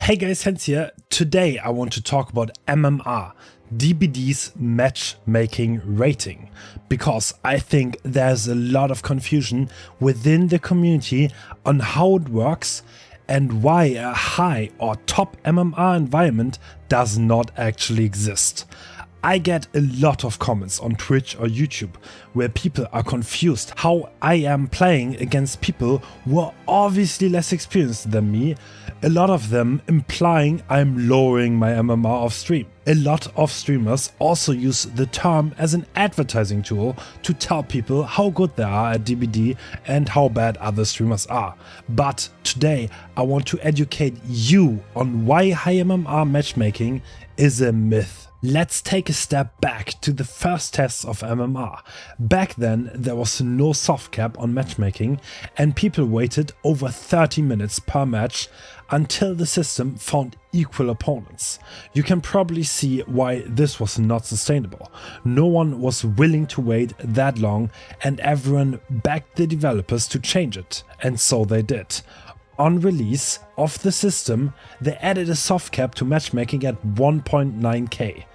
Hey guys, Hens here. Today I want to talk about MMR, DBD's matchmaking rating, because I think there's a lot of confusion within the community on how it works and why a high or top MMR environment does not actually exist. I get a lot of comments on Twitch or YouTube where people are confused how I am playing against people who are obviously less experienced than me, a lot of them implying I'm lowering my MMR off stream. A lot of streamers also use the term as an advertising tool to tell people how good they are at DBD and how bad other streamers are. But today I want to educate you on why high MMR matchmaking is a myth. Let's take a step back to the first tests of MMR. Back then there was no soft cap on matchmaking and people waited over 30 minutes per match until the system found equal opponents. You can probably see why this was not sustainable. No one was willing to wait that long and everyone begged the developers to change it, and so they did. On release of the system, they added a soft cap to matchmaking at 1.9k.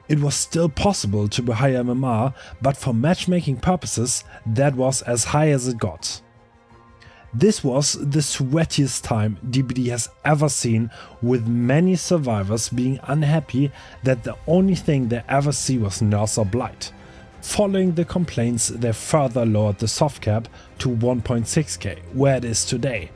It was still possible to be high MMR, but for matchmaking purposes, that was as high as it got. This was the sweatiest time DBD has ever seen, with many survivors being unhappy that the only thing they ever see was Nurse or Blight. Following the complaints, they further lowered the soft cap to 1.6k, where it is today.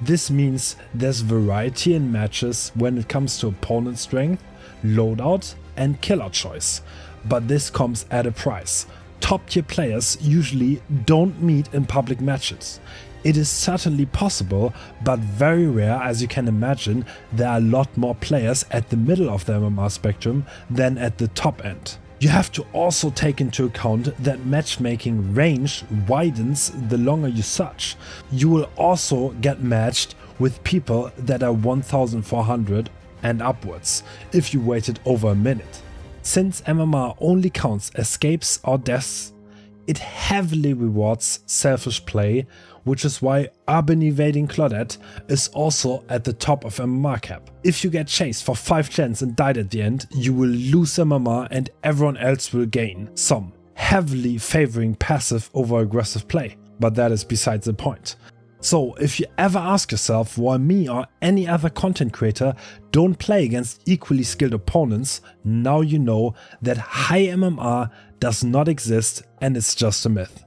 This means there's variety in matches when it comes to opponent strength, loadout and killer choice, but this comes at a price. Top tier players usually don't meet in public matches. It is certainly possible, but very rare. As you can imagine, there are a lot more players at the middle of the MMR spectrum than at the top end. You have to also take into account that matchmaking range widens the longer you search. You will also get matched with people that are 1400 and upwards if you waited over a minute. Since MMR only counts escapes or deaths, it heavily rewards selfish play, which is why Urban Evading Claudette is also at the top of MMR cap. If you get chased for 5 gens and died at the end, you will lose MMR and everyone else will gain some, heavily favoring passive over aggressive play. But that is besides the point. So if you ever ask yourself why me or any other content creator don't play against equally skilled opponents, now you know that high MMR does not exist and it's just a myth.